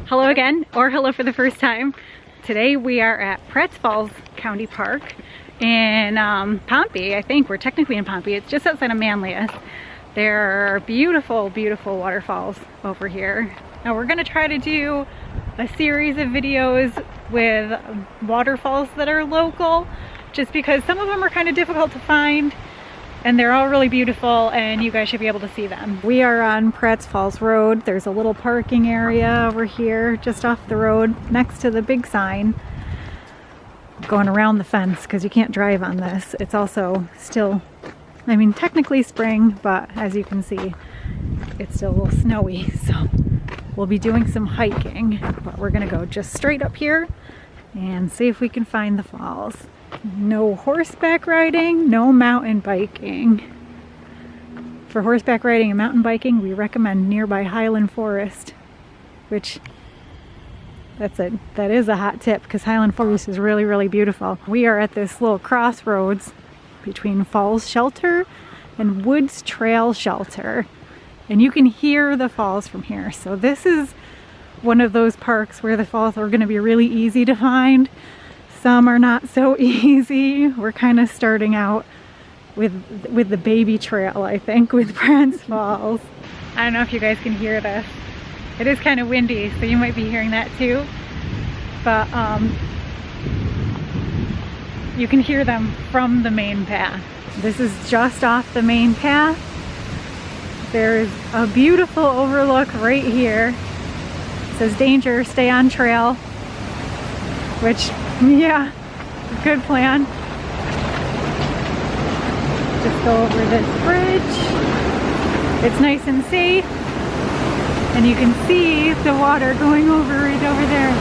Hello again, or hello for the first time. Today we are at Pratts Falls County Park in Pompey. I think we're technically in Pompey. It's just outside of Manlius. There are beautiful, beautiful waterfalls over here. Now we're gonna try to do a series of videos with waterfalls that are local, just because some of them are kind of difficult to find and they're all really beautiful and you guys should be able to see them. We are on Pratts Falls Road. There's a little parking area over here just off the road next to the big sign. Going around the fence because you can't drive on this. It's also still, I mean, technically spring, but as you can see, it's still a little snowy. So we'll be doing some hiking, but we're gonna go just straight up here and see if we can find the falls. No horseback riding, no mountain biking. For horseback riding and mountain biking, we recommend nearby Highland Forest, which that is a hot tip because Highland Forest is really, really beautiful. We are at this little crossroads between Falls Shelter and Woods Trail Shelter, and you can hear the falls from here. So this is one of those parks where the falls are going to be really easy to find. Some are not so easy. We're kind of starting out with the baby trail, I think, with Pratts Falls. I don't know if you guys can hear this. It is kind of windy, so you might be hearing that too. But you can hear them from the main path. This is just off the main path. There's a beautiful overlook right here. It says danger, stay on trail, which, yeah, good plan. Just go over this bridge. It's nice and safe. And you can see the water going over right over there.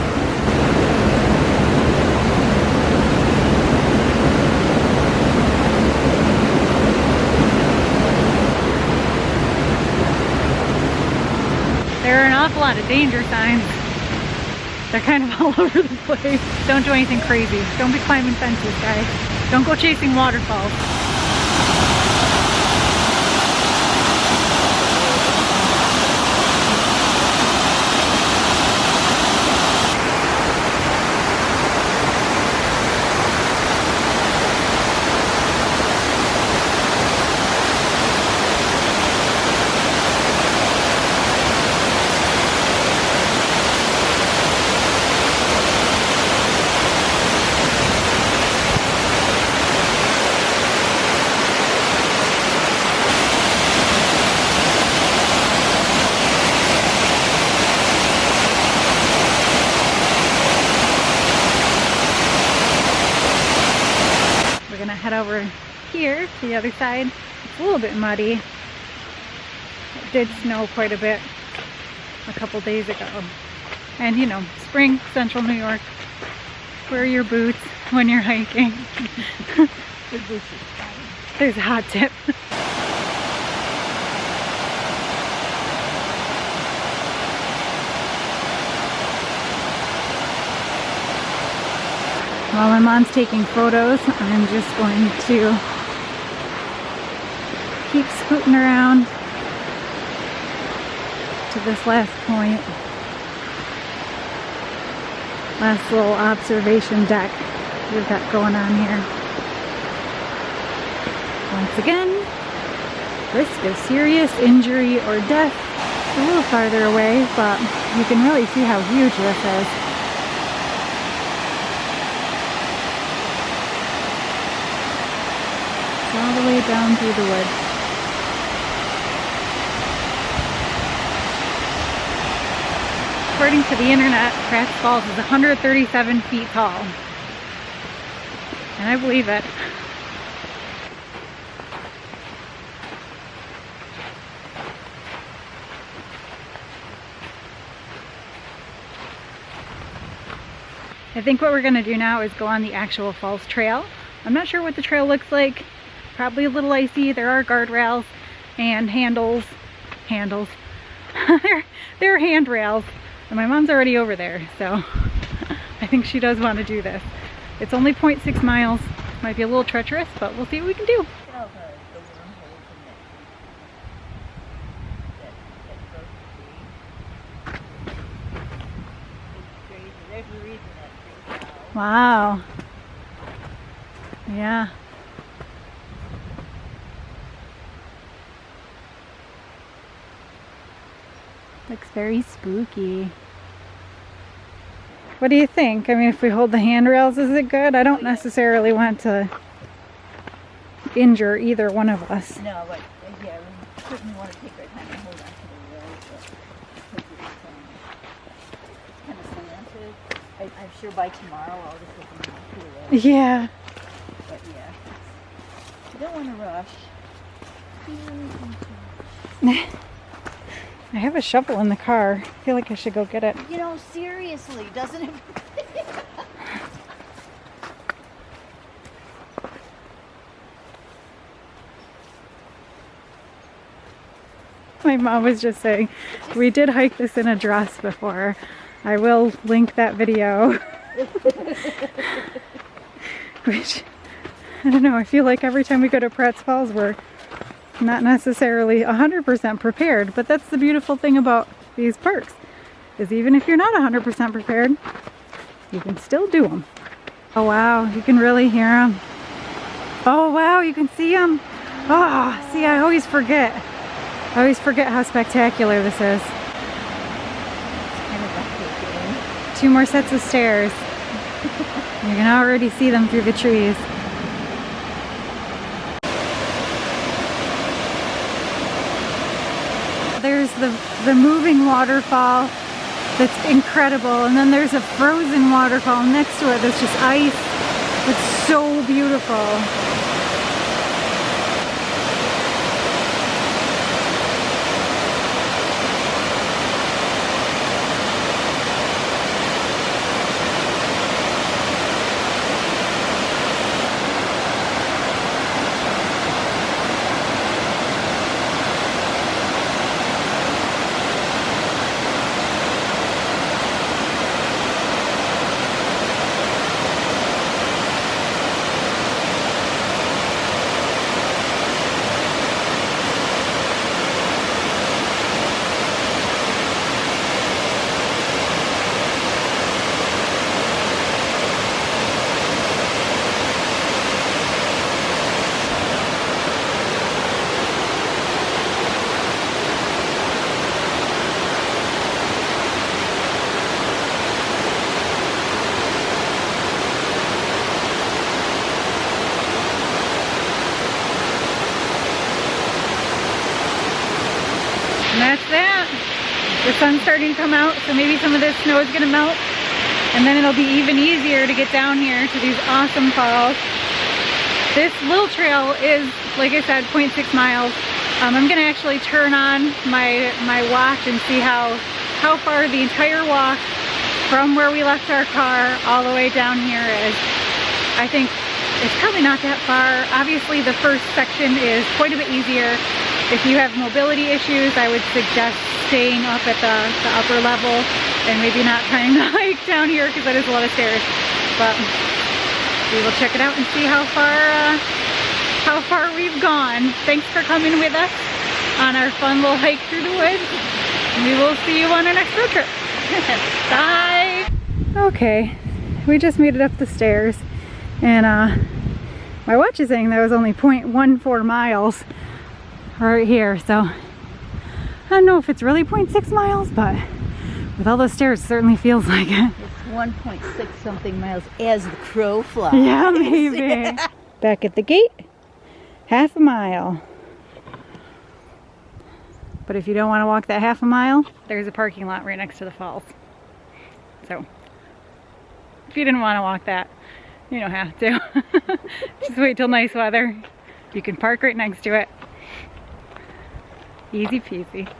There are an awful lot of danger signs. They're kind of all over the place. Don't do anything crazy. Don't be climbing fences, guys. Don't go chasing waterfalls. Head over here to the other side. It's a little bit muddy. It did snow quite a bit a couple days ago. And you know, spring, central New York. Wear your boots when you're hiking. There's a hot tip. While my mom's taking photos, I'm just going to keep scooting around to this last point. Last little observation deck we've got going on here. Once again, risk of serious injury or death. It's a little farther away, but you can really see how huge this is. All the way down through the woods. According to the internet, Pratts Falls is 137 feet tall. And I believe it. I think what we're going to do now is go on the actual falls trail. I'm not sure what the trail looks like. Probably a little icy. There are guardrails and handles. there are handrails. And my mom's already over there, so I think she does want to do this. It's only 0.6 miles. Might be a little treacherous, but we'll see what we can do. every reason that tree. Wow. Yeah. Looks very spooky. What do you think? I mean, if we hold the handrails, is it good? I don't necessarily want to injure either one of us. No, but yeah, we certainly want to take our time and hold on to the rails. But it's kind of slanted. I'm sure by tomorrow I'll just open on to the rails. Yeah. But yeah, you don't want to rush. I have a shovel in the car. I feel like I should go get it. You know, seriously, doesn't it? My mom was just saying, we did hike this in a dress before. I will link that video. Which, I don't know, I feel like every time we go to Pratts Falls, we're not necessarily 100% prepared, but that's the beautiful thing about these parks, is even if you're not 100% prepared, you can still do them. Oh wow, you can really hear them. Oh wow, you can see them. Oh, see, I always forget. I always forget how spectacular this is. Kind of breathtaking. 2 more sets of stairs. You can already see them through the trees. There's the moving waterfall that's incredible, and then there's a frozen waterfall next to it that's just ice. It's so beautiful. And that's that. The sun's starting to come out, so maybe some of this snow is going to melt. And then it'll be even easier to get down here to these awesome falls. This little trail is, like I said, 0.6 miles. I'm going to actually turn on my watch and see how far the entire walk from where we left our car all the way down here is. I think it's probably not that far. Obviously the first section is quite a bit easier. If you have mobility issues, I would suggest staying up at the upper level and maybe not trying to hike down here because that is a lot of stairs. But we will check it out and see how far we've gone. Thanks for coming with us on our fun little hike through the woods. We will see you on our next road trip. Bye! Okay, we just made it up the stairs, and my watch is saying that was only 0.14 miles right here, so I don't know if it's really 0.6 miles, but with all those stairs it certainly feels like it. It's 1.6 something miles as the crow flies. Yeah, maybe. Back at the gate, half a mile. But if you don't want to walk that half a mile, there's a parking lot right next to the falls. So if you didn't want to walk that, you don't have to. Just wait till nice weather. You can park right next to it. Easy peasy.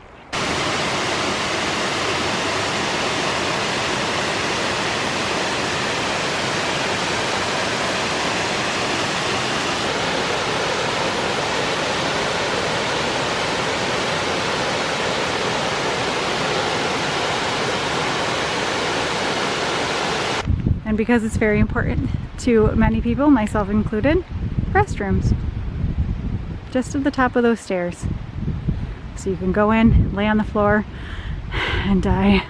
And because it's very important to many people, myself included, restrooms. Just at the top of those stairs. So you can go in, lay on the floor, and die.